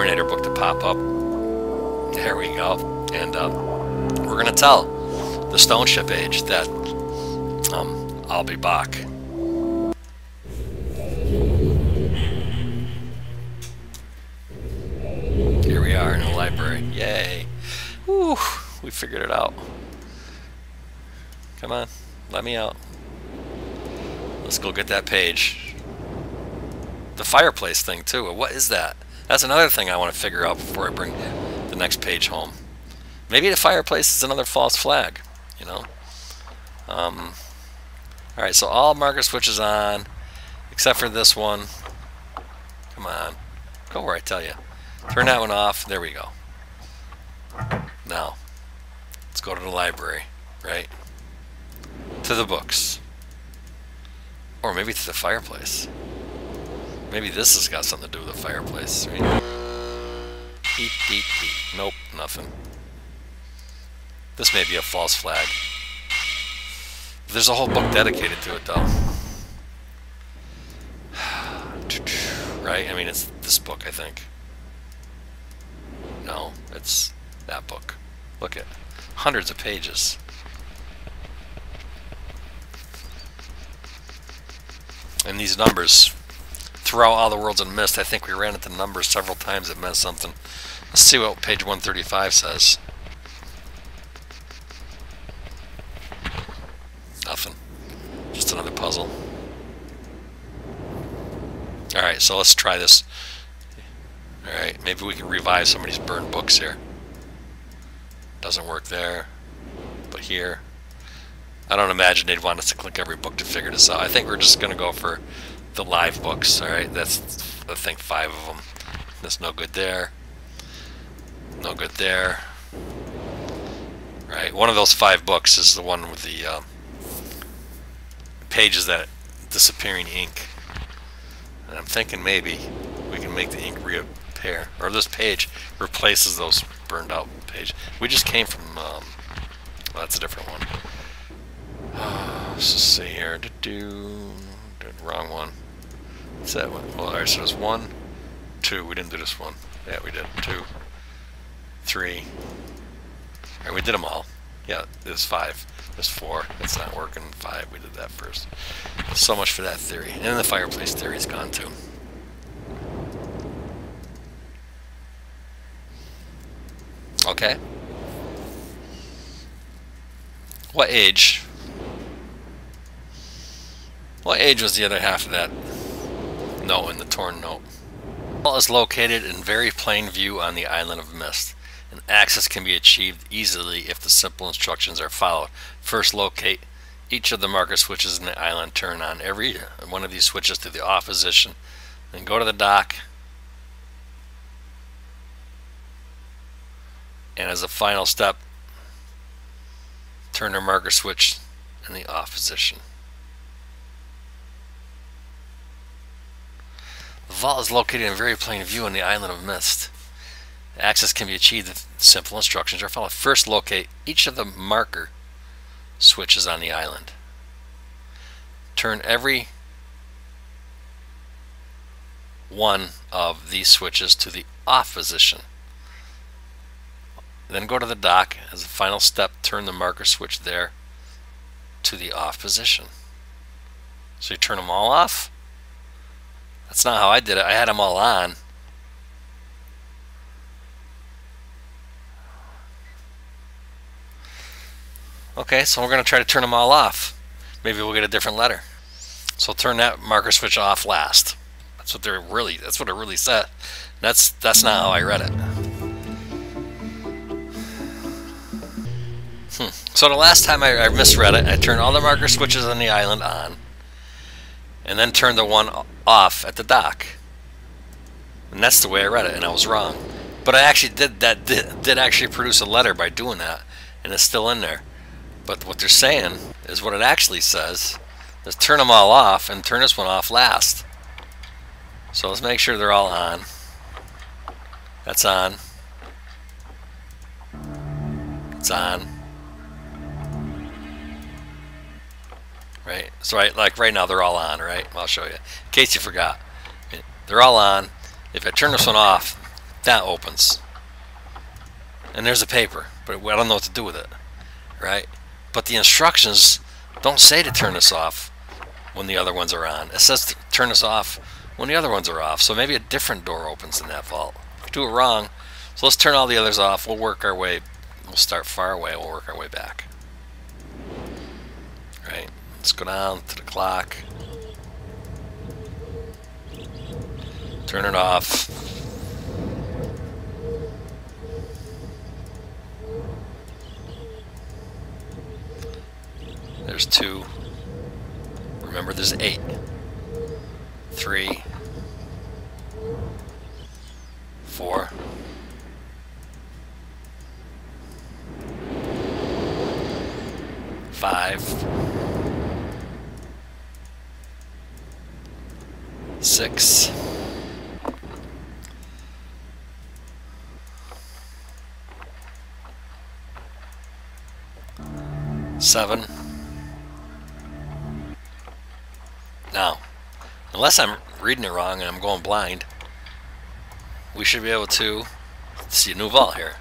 Terminator book to pop up. There we go. And we're going to tell the Stone Ship Age that I'll be back. Here we are in the library. Yay. Woo, we figured it out. Come on, let me out. Let's go get that page. The fireplace thing too. What is that? That's another thing I want to figure out before I bring the next page home. Maybe the fireplace is another false flag, you know. Alright, so all marker switches on, except for this one. Come on. Go where I tell you. Turn that one off. There we go. Now, let's go to the library, right? To the books. Or maybe to the fireplace. Maybe this has got something to do with the fireplace, right? Eat, eat, eat. Nope, nothing. This may be a false flag. There's a whole book dedicated to it, though. Right? I mean, it's this book, I think. No, it's that book. Look at hundreds of pages. And these numbers throughout all the worlds in Myst, I think we ran into numbers several times that meant something. Let's see what page 135 says. Nothing. Just another puzzle. Alright, so let's try this. Alright, maybe we can revive some of these burned books here. Doesn't work there. But here. I don't imagine they'd want us to click every book to figure this out. I think we're just going to go for the live books. Alright, that's, I think, 5 of them. That's no good there. No good there. Right, one of those 5 books is the one with the pages that disappearing ink. And I'm thinking maybe we can make the ink reappear. Or this page replaces those burned out pages. We just came from, well, that's a different one. Let's just see here. Did the wrong one. What's that one? Well, alright, so there's 1, 2. We didn't do this one. Yeah, we did. 2, 3. Alright, we did them all. Yeah, there's 5. There's 4. That's not working. 5. We did that first. So much for that theory. And the fireplace theory is gone too. Okay. What age? What age was the other half of that note in the torn note? Well, is located in very plain view on the island of Myst, and access can be achieved easily if the simple instructions are followed. First, locate each of the marker switches in the island. Turn on every one of these switches to the off position. Then go to the dock. And as a final step, turn the marker switch in the off position. The vault is located in very plain view on the island of Myst. Access can be achieved if simple instructions are followed. First, locate each of the marker switches on the island. Turn every one of these switches to the off position. Then go to the dock. As a final step, turn the marker switch there to the off position. So you turn them all off? That's not how I did it. I had them all on. Okay, so we're going to try to turn them all off. Maybe we'll get a different letter. So turn that marker switch off last. That's what it really said. That's not how I read it. So the last time I misread it, I turned all the marker switches on the island on, and then turned the one off at the dock. And that's the way I read it, and I was wrong. But I actually did actually produce a letter by doing that, and it's still in there. But what they're saying is what it actually says is turn them all off and turn this one off last. So let's make sure they're all on. That's on. It's on. Right? So like right now they're all on, right? I'll show you. In case you forgot. They're all on. If I turn this one off, That opens. And there's a paper, but I don't know what to do with it, right? But the instructions don't say to turn this off when the other ones are on. It says to turn this off when the other ones are off. So maybe a different door opens in that vault. If we do it wrong, so let's turn all the others off. We'll work our way. We'll start far away. We'll work our way back. Right. Let's go down to the clock. Turn it off. There's 2. Remember, there's 8. 3. 4. 5. 6. 7. Now, unless I'm reading it wrong and I'm going blind, we should be able to see a new vault here.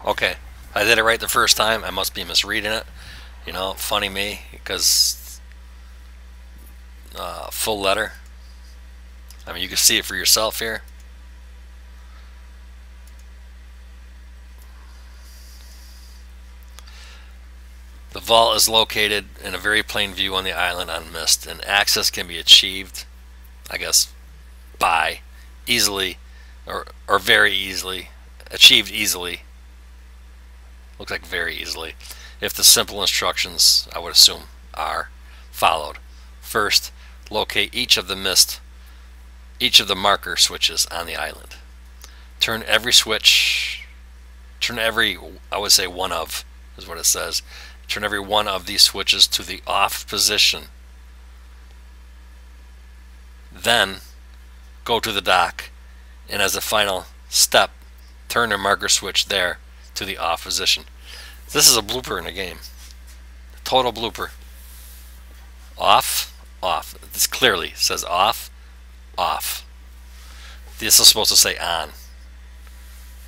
Okay, I did it right the first time. I must be misreading it. You know, funny me, because full letter. I mean, you can see it for yourself here. The vault is located in a very plain view on the island on Myst, and access can be achieved, I guess, by easily or very easily, achieved easily. Looks like very easily, if the simple instructions, I would assume, are followed. First, locate each of the marker switches on the island. Turn every switch, I would say one of, is what it says. Turn every one of these switches to the off position. Then go to the dock, and as a final step, turn the marker switch there to the off position. This is a blooper in the game. Total blooper. Off, off. This clearly says off, off. This is supposed to say on.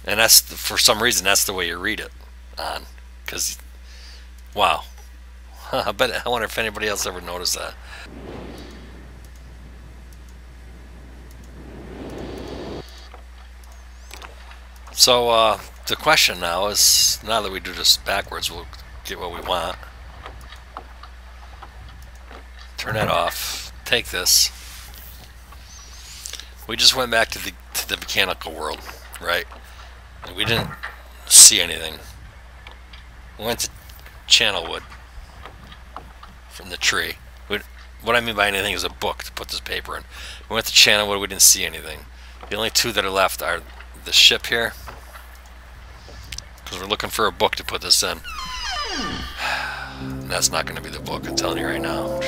And that's, for some reason, that's the way you read it. On. Because, wow. I wonder if anybody else ever noticed that. So, the question now is, now that we do this backwards, we'll get what we want. Turn that off. Take this. We just went back to the mechanical world, right? And we didn't see anything. We went to channelwood from the tree. What I mean by anything is a book to put this paper in. We went to channelwood. We didn't see anything. The only 2 that are left are the ship here, because we're looking for a book to put this in. And that's not going to be the book, I'm telling you right now.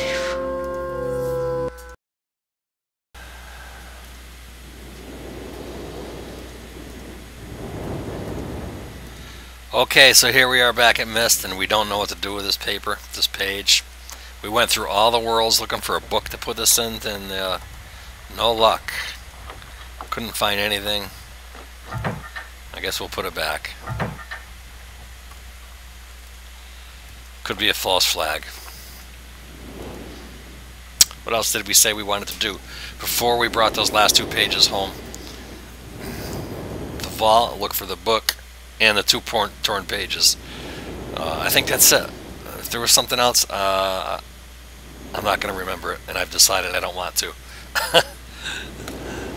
Okay, so here we are back at Myst, and we don't know what to do with this paper, this page. We went through all the worlds looking for a book to put this in, and no luck. Couldn't find anything. I guess we'll put it back. Could be a false flag. What else did we say we wanted to do before we brought those last 2 pages home? The vault, look for the book, and the 2 torn pages. I think that's it. If there was something else, I'm not going to remember it, and I've decided I don't want to.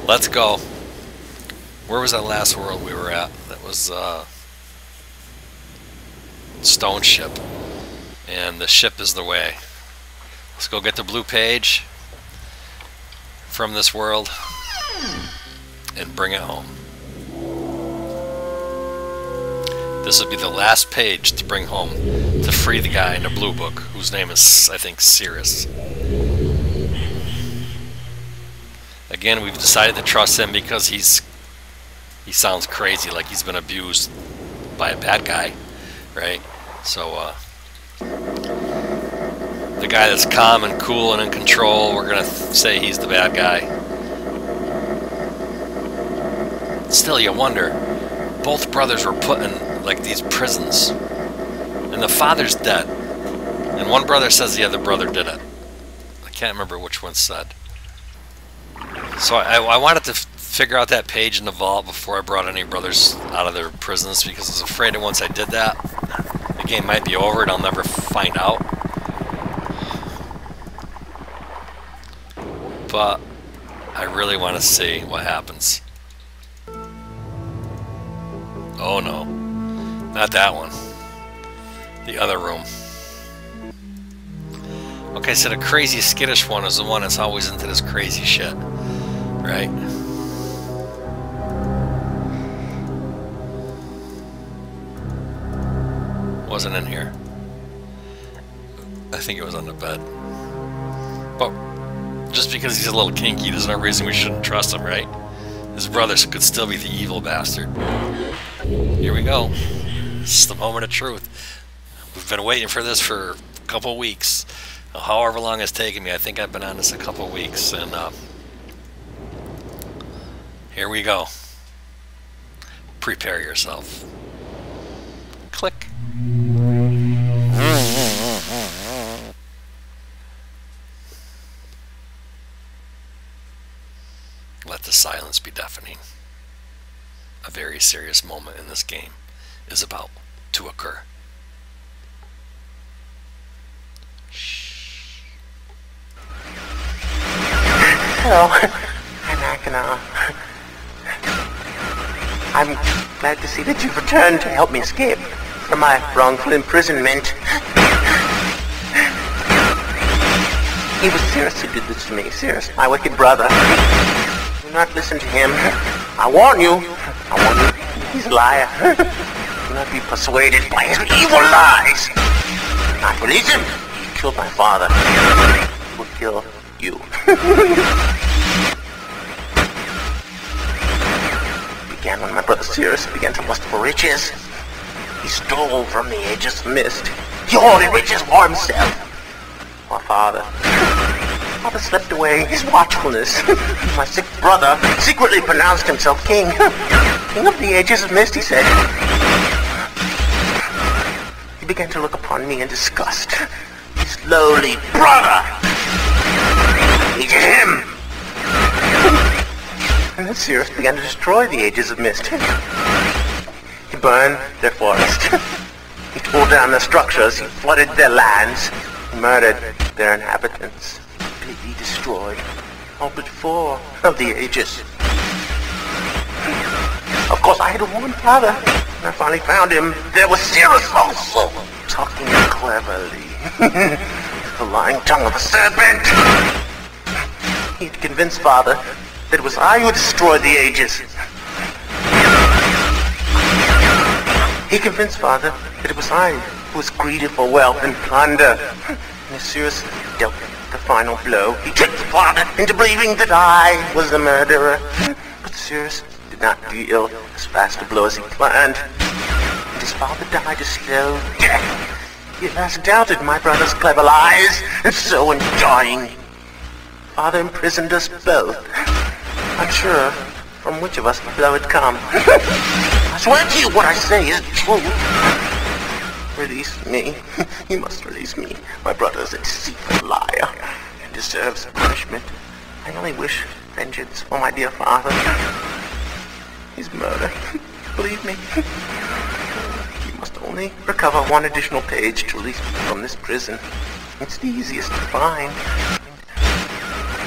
Let's go. Where was that last world we were at? That was Stone Ship, and the ship is the way. Let's go get the blue page from this world and bring it home. This would be the last page to bring home to free the guy in the blue book, whose name is, I think, Cirrus. Again, we've decided to trust him because he sounds crazy, like he's been abused by a bad guy, right? So, the guy that's calm and cool and in control, we're going to say he's the bad guy. Still, you wonder. Both brothers were put in, like, these prisons. And the father's dead. And one brother says the other brother did it. I can't remember which one said. So I wanted to figure out that page in the vault before I brought any brothers out of their prisons, because I was afraid that once I did that, the game might be over and I'll never find out. But I really want to see what happens. Oh no, not that one. The other room. Okay, so the crazy skittish one is the one that's always into this crazy shit, right? Wasn't in here. I think it was on the bed. But just because he's a little kinky, there's no reason we shouldn't trust him, right? His brother could still be the evil bastard. Here we go. This is the moment of truth. We've been waiting for this for a couple weeks. However long it's taken me. I think I've been on this a couple weeks. And here we go. Prepare yourself. Click. Let the silence be deafening. A very serious moment in this game is about to occur. Shh. Hello, I'm Akana. I'm glad to see that you've returned to help me escape from my wrongful imprisonment. It was Cirrus who did this to me. Cirrus, my wicked brother. Do not listen to him. I warn you. He's a liar. Do not be persuaded by his evil lies. I believe him. He killed my father. He will kill you. It began when my brother Cirrus began to lust for riches. He stole from the ages of Myst. He hoarded riches for himself. My father slept away his watchfulness. My sick brother secretly pronounced himself king. King of the ages of Myst, he said. He began to look upon me in disgust. His lowly brother hated him. And then Cirrus began to destroy the ages of Myst. He burned their forest. He tore down their structures. He flooded their lands. He murdered their inhabitants. He destroyed all but 4 of the ages. Of course, I had a woman father. When I finally found him, there was Cirrus also, talking cleverly. The lying tongue of a serpent. He had convinced father that it was I who destroyed the ages. He convinced father that it was I who was greedy for wealth and plunder. And as Cirrus dealt the final blow, he tricked father into believing that I was the murderer. But Cirrus did not deal as fast a blow as he planned. And his father died a slow death. He at last doubted my brother's clever lies, and so in dying, father imprisoned us both, unsure from which of us the blow had come. I swear to you what I say is true. Release me. You must release me. My brother is a deceitful liar and deserves punishment. I only wish vengeance for my dear father. His murder. Believe me. You must only recover 1 additional page to release me from this prison. It's the easiest to find.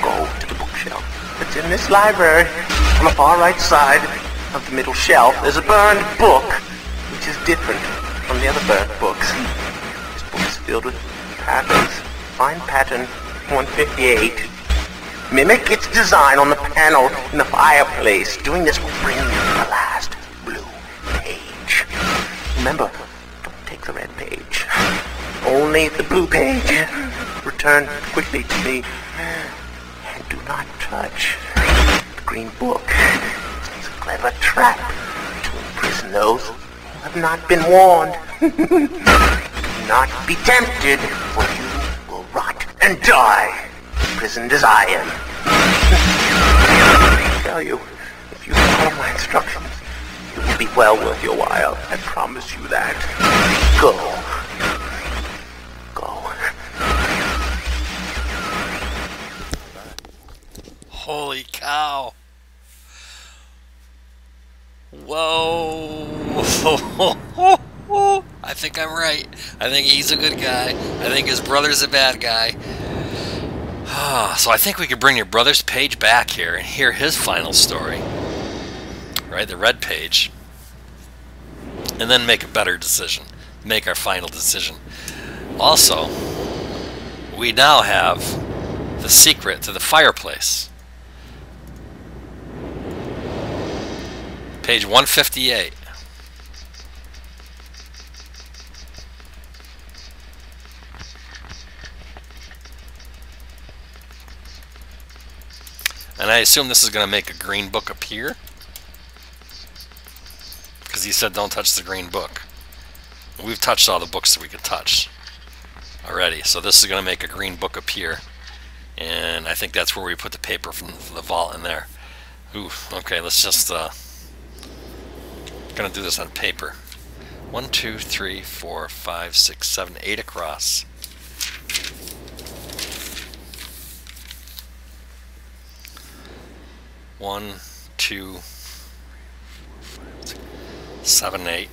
Go to the bookshelf. It's in this library. On the far right side of the middle shelf, there's a burned book, which is different from the other burnt books. This book is filled with patterns. Find pattern 158. Mimic its design on the panel in the fireplace. Doing this will bring you to the last blue page. Remember, don't take the red page. Only the blue page. Return quickly to me. And do not touch the green book. It's a clever trap to imprison those who have not been warned. Do not be tempted, for you will rot and die, imprisoned as I am. I tell you, if you follow my instructions, it will be well worth your while. I promise you that. Go. Go. Holy cow. Whoa. I think I'm right. I think he's a good guy. I think his brother's a bad guy. So I think we could bring your brother's page back here and hear his final story. Right, the red page. And then make a better decision. Make our final decision. Also, we now have the secret to the fireplace. Page 158. And I assume this is going to make a green book appear. Because he said don't touch the green book. We've touched all the books that we could touch already. So this is going to make a green book appear. And I think that's where we put the paper from the vault in there. Ooh, okay, let's just... going to do this on paper. 1, 2, 3, 4, 5, 6, 7, 8 across. One, 2, 7, 8,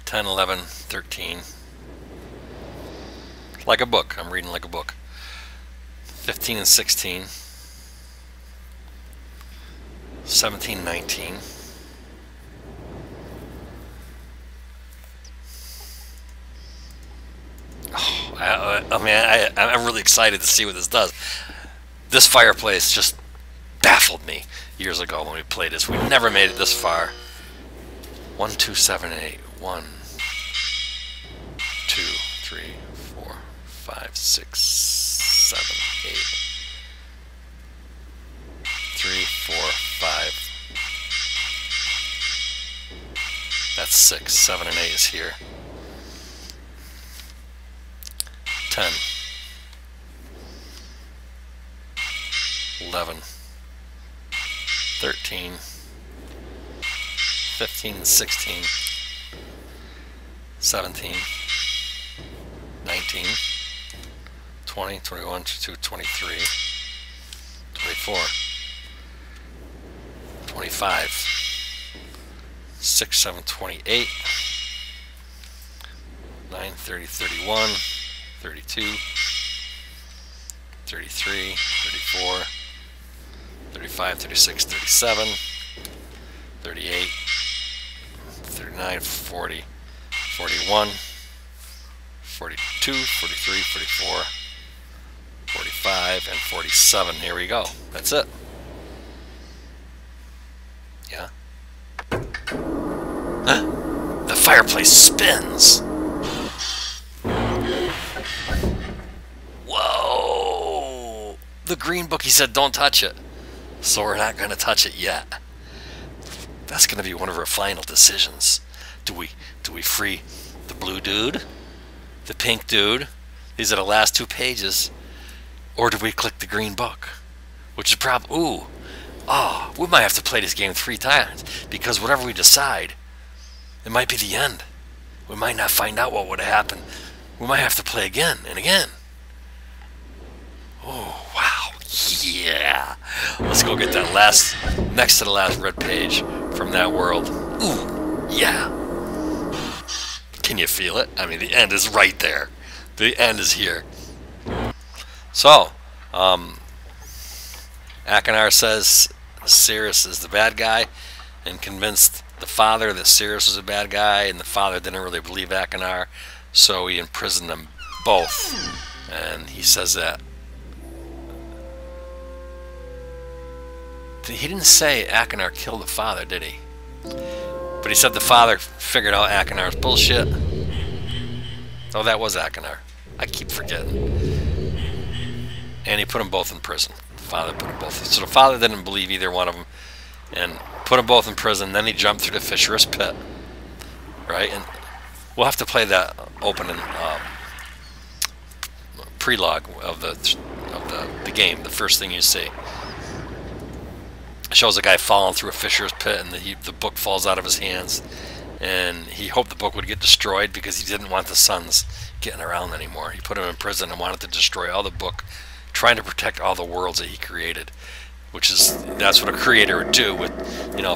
10, 11, 13. Like a book. I'm reading like a book. 15 and 16. 17, 19. I'm really excited to see what this does. This fireplace just baffled me years ago when we played this. We never made it this far. 1, 2, 7, 8. 1, 2, 3, 4, 5, 6, 7, 8. 3, 4, 5. That's 6. 7 and 8 is here. 10. 11. 13. 15 and 16. 17. 19. 20, 21, 22, 23. 24. 25. 6, 7, 28. 9, 30, 31. 32. 33. 34. 35, 36, 37. 38. 39, 40. 41. 42, 43, 44. 45, and 47. Here we go. That's it. Yeah. The fireplace spins. Whoa! The green book, he said don't touch it. So we're not going to touch it yet. That's going to be one of our final decisions. Do we free the blue dude? The pink dude? These are the last 2 pages. Or do we click the green book? Which is probably... Ooh. Oh, we might have to play this game 3 times. Because whatever we decide, it might be the end. We might not find out what would have happened. We might have to play again and again. Oh, wow. Yeah. Let's go get that last, next to the last red page from that world. Ooh, yeah. Can you feel it? I mean, the end is right there. The end is here. So, Akinar says Sirius is the bad guy and convinced the father that Sirius was a bad guy, and the father didn't really believe Akinar, so he imprisoned them both. And he says that he didn't say Akinar killed the father, did he? But he said the father figured out Akinar's bullshit. Oh, that was Akinar. I keep forgetting. And he put them both in prison. The father put them both. So the father didn't believe either one of them, and put them both in prison. Then he jumped through the fisher's pit, right? And we'll have to play that opening prelogue of the game. The first thing you see. shows a guy falling through a fisher's pit, and the book falls out of his hands, and he hoped the book would get destroyed because he didn't want the sons getting around anymore. He put him in prison and wanted to destroy all the book, trying to protect all the worlds that he created, that's what a creator would do with,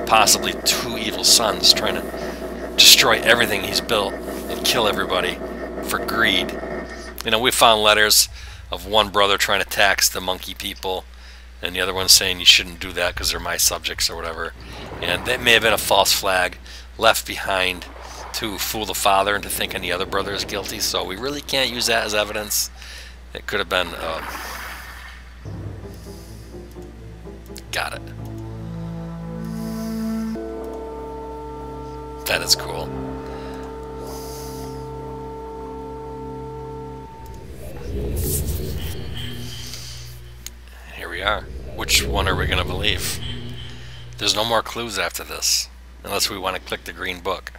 possibly 2 evil sons, trying to destroy everything he's built and kill everybody for greed. We found letters of one brother trying to tax the monkey people, and the other one saying you shouldn't do that because they're my subjects or whatever. And that may have been a false flag left behind to fool the father into thinking the other brother is guilty. So we really can't use that as evidence. It could have been... got it. That is cool. Here we are. Which one are we going to believe? There's no more clues after this, unless we want to click the green book.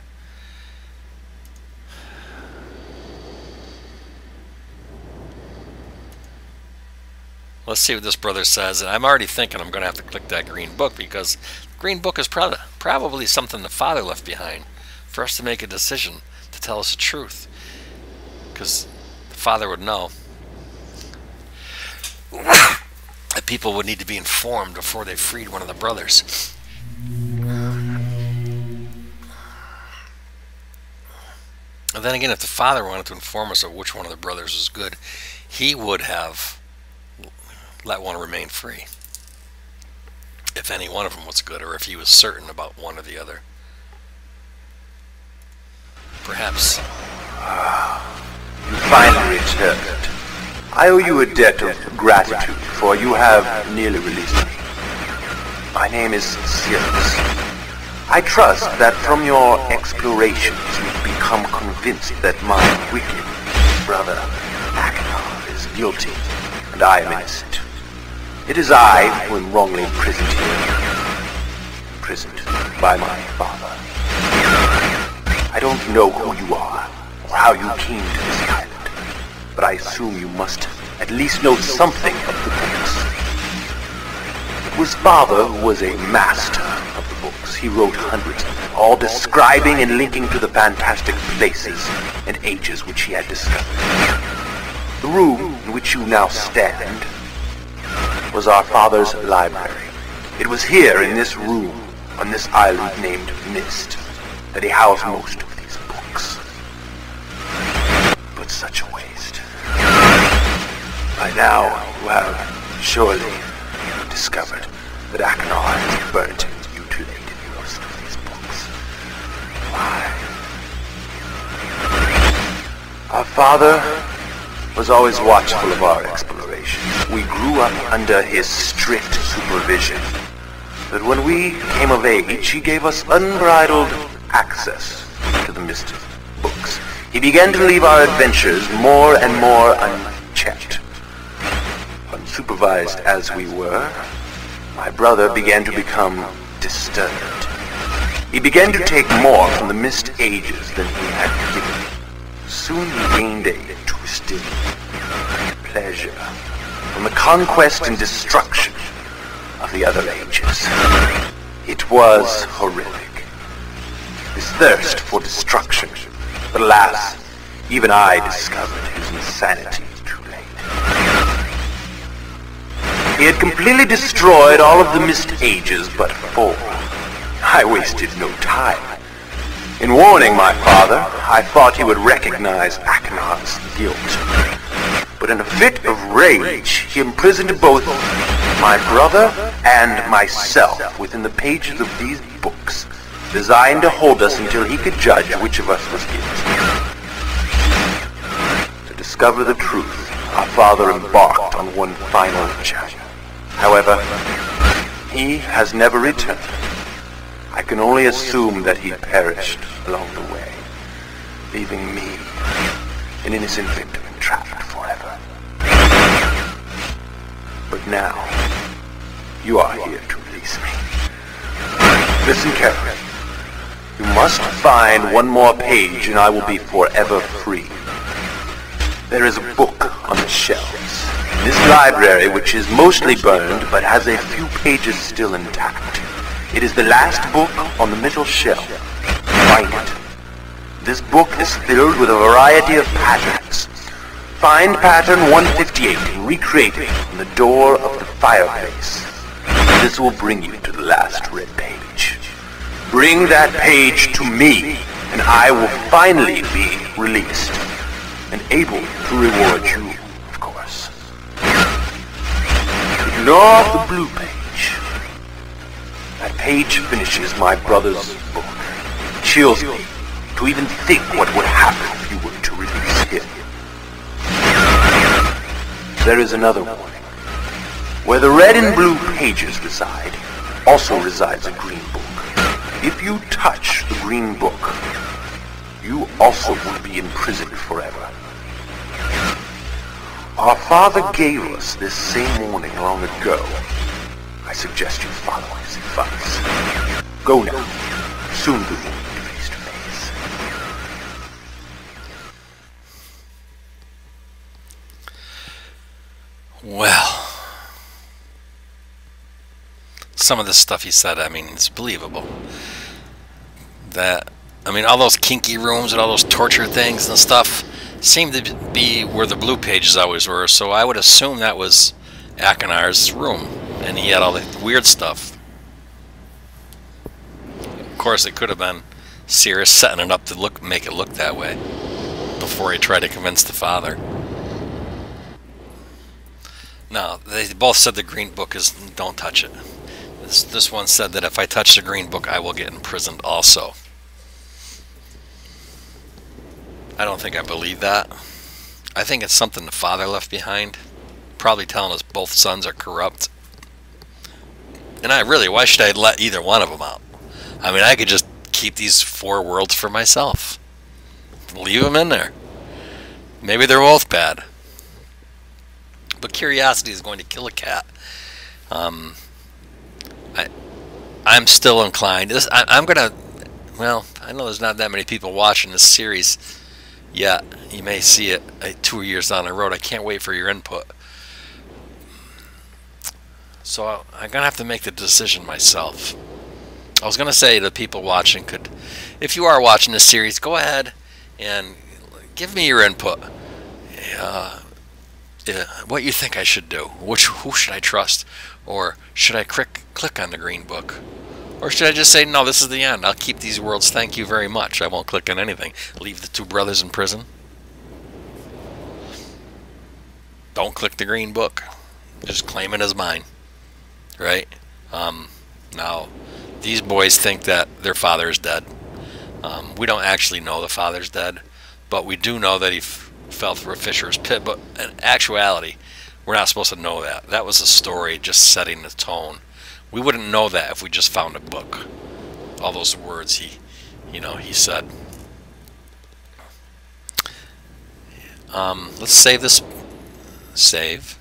Let's see what this brother says. And I'm already thinking I'm going to have to click that green book, because the green book is probably something the father left behind for us to make a decision to tell us the truth. Because the father would know that people would need to be informed before they freed one of the brothers. And then again, if the father wanted to inform us of which one of the brothers was good, he would have let one remain free, if any one of them was good, or if he was certain about one or the other. Perhaps. You finally returned. I owe you a debt of gratitude, for you have nearly released me. My name is Sirius. I trust that from your explorations you've become convinced that my wicked brother Achenar is guilty, and I am innocent. It is I who am wrongly imprisoned here. Imprisoned by my father. I don't know who you are, or how you came to this island, but I assume you must at least know something of the books. It was father who was a master of the books. He wrote hundreds, all describing and linking to the fantastic places and ages which he had discovered. The room in which you now stand was our father's library. It was here in this room, on this island named Myst, that he housed most of these books. But such a waste. By now, you have surely discovered that Achenar has burnt and mutilated most of these books. Why? Our father was always watchful of our explorations. We grew up under his strict supervision. But when we came of age, he gave us unbridled access to the Myst books. He began to leave our adventures more and more unchecked. Unsupervised as we were, my brother began to become disturbed. He began to take more from the Myst ages than he had given. Soon he gained a twisted pleasure from the conquest and destruction of the other ages. It was horrific. This thirst for destruction. But alas, even I discovered his insanity too late. He had completely destroyed all of the Myst ages but 4. I wasted no time. In warning my father, I thought he would recognize Achenar's guilt. But in a fit of rage, he imprisoned both my brother and myself within the pages of these books, designed to hold us until he could judge which of us was guilty. To discover the truth, our father embarked on one final journey. However, he has never returned. I can only assume that he perished along the way, leaving me, an innocent victim, entrapped forever. But now, you are here to release me. Listen carefully. You must find one more page and I will be forever free. There is a book on the shelves. This library, which is mostly burned but has a few pages still intact. It is the last book on the middle shelf. Find it. This book is filled with a variety of patterns. Find pattern 158 and recreate it on the door of the fireplace. This will bring you to the last red page. Bring that page to me, and I will finally be released, and able to reward you, of course. Ignore the blue page. That page finishes my brother's book. It chills me to even think what would happen if you were to release him. There is another warning. Where the red and blue pages reside, also resides a green book. If you touch the green book, you also will be imprisoned forever. Our father gave us this same warning long ago. I suggest you follow his advice. Go now. Soon we will meet face to face. Well, some of the stuff he said, I mean, it's believable. All those kinky rooms and all those torture things and stuff seemed to be where the blue pages always were, so I would assume that was Akinar's room, and he had all the weird stuff. Of course, it could have been Sirius setting it up to make it look that way before he tried to convince the father. No, they both said the green book is don't touch it. This one said that if I touch the green book, I will get imprisoned also. I don't think I believe that. I think it's something the father left behind, probably telling us both sons are corrupt. And why should I let either one of them out? I mean, I could just keep these 4 worlds for myself. Leave them in there. Maybe they're both bad. But curiosity is going to kill a cat. I'm still inclined. I'm gonna. Well, I know there's not that many people watching this series yet. You may see it 2 years down the road. I can't wait for your input. So I'm gonna have to make the decision myself. I was gonna say to people watching, if you are watching this series, go ahead and give me your input. What you think I should do? Who should I trust? Or should I click on the green book? Or should I just say, no, this is the end. I'll keep these worlds. Thank you very much. I won't click on anything. Leave the 2 brothers in prison. Don't click the green book. Just claim it as mine. Right? Now, these boys think that their father is dead. We don't actually know the father's dead. But we do know that he fell through a fisher's pit. But in actuality, we're not supposed to know that. That was a story just setting the tone. We wouldn't know that if we just found a book. All those words he said. Let's save this. Save.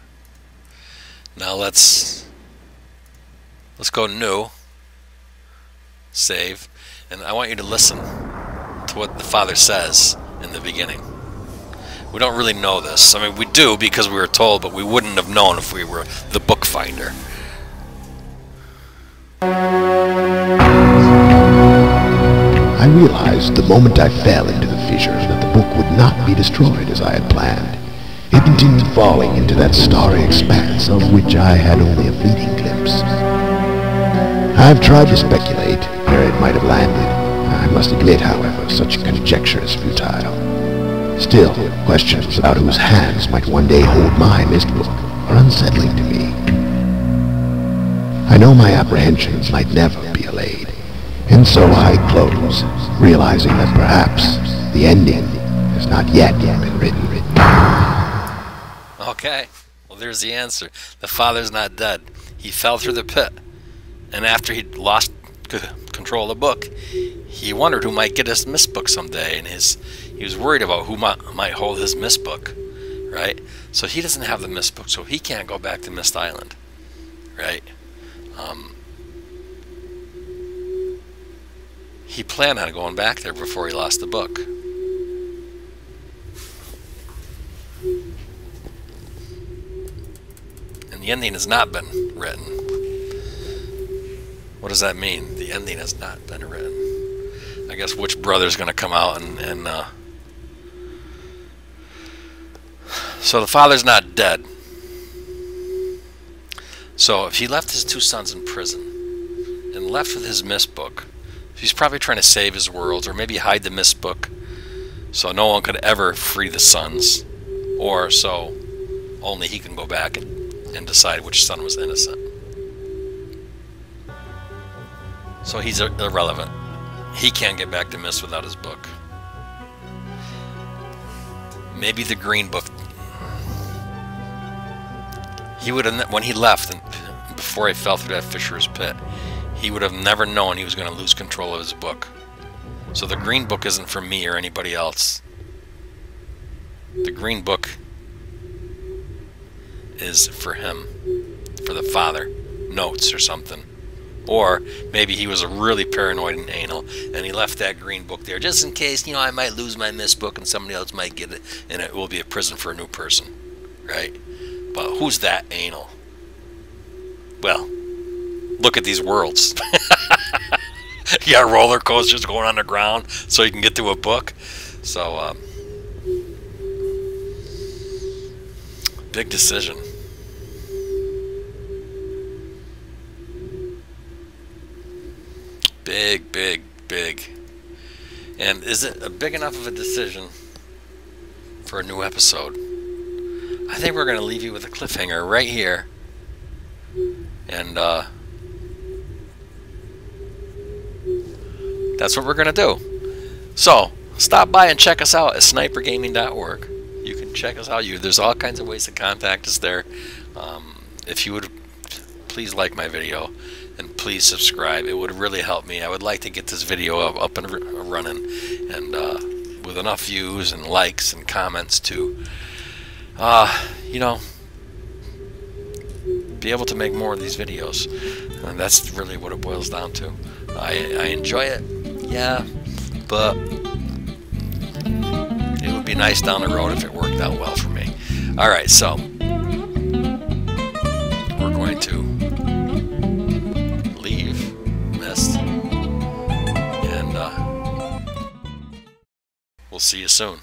Now let's go new. Save. And I want you to listen to what the father says in the beginning. We don't really know this. I mean, we do because we were told, but we wouldn't have known if we were the book finder. I realized the moment I fell into the fissure that the book would not be destroyed as I had planned. It continued falling into that starry expanse of which I had only a fleeting glimpse. I've tried to speculate where it might have landed. I must admit, however, such conjecture is futile. Still, questions about whose hands might one day hold my Myst book are unsettling to me. I know my apprehensions might never be allayed, and so I close, realizing that perhaps the ending has not yet been written. Okay, well there's the answer. The father's not dead. He fell through the pit, and after he lost control of the book, he wondered who might get his Myst book someday, and he was worried about who might hold his Myst book, right? So he doesn't have the Myst book, so he can't go back to Myst Island, right? He planned on going back there before he lost the book. The ending has not been written. What does that mean? The ending has not been written. I guess which brother's going to come out and so the father's not dead. So if he left his two sons in prison and left with his Myst book, he's probably trying to save his world, or maybe hide the Myst book so no one could ever free the sons, or so only he can go back and decide which son was innocent. So he's irrelevant. He can't get back to Myst without his book. Maybe the green book. He would have, when he left, and before he fell through that fisher's pit, he would have never known he was going to lose control of his book. So the green book isn't for me or anybody else. The green book is for him, for the father, notes or something. Or maybe he was a really paranoid and anal, and he left that green book there just in case, you know, I might lose my Myst book and somebody else might get it, and it will be a prison for a new person, right? But who's that anal? Well, look at these worlds. You got roller coasters going on the ground so you can get to a book. So, big decision. Big, big, big. And is it a big enough of a decision for a new episode? I think we're going to leave you with a cliffhanger right here. And that's what we're going to do. So, stop by and check us out at snipergaming.org. You can check us out. There's all kinds of ways to contact us there. If you would please like my video and please subscribe, it would really help me. I would like to get this video up and running, and with enough views and likes and comments to you know, be able to make more of these videos. And that's really what it boils down to. I enjoy it, yeah, but it would be nice down the road if it worked out well for me. Alright, so we're going to leave Myst, and we'll see you soon.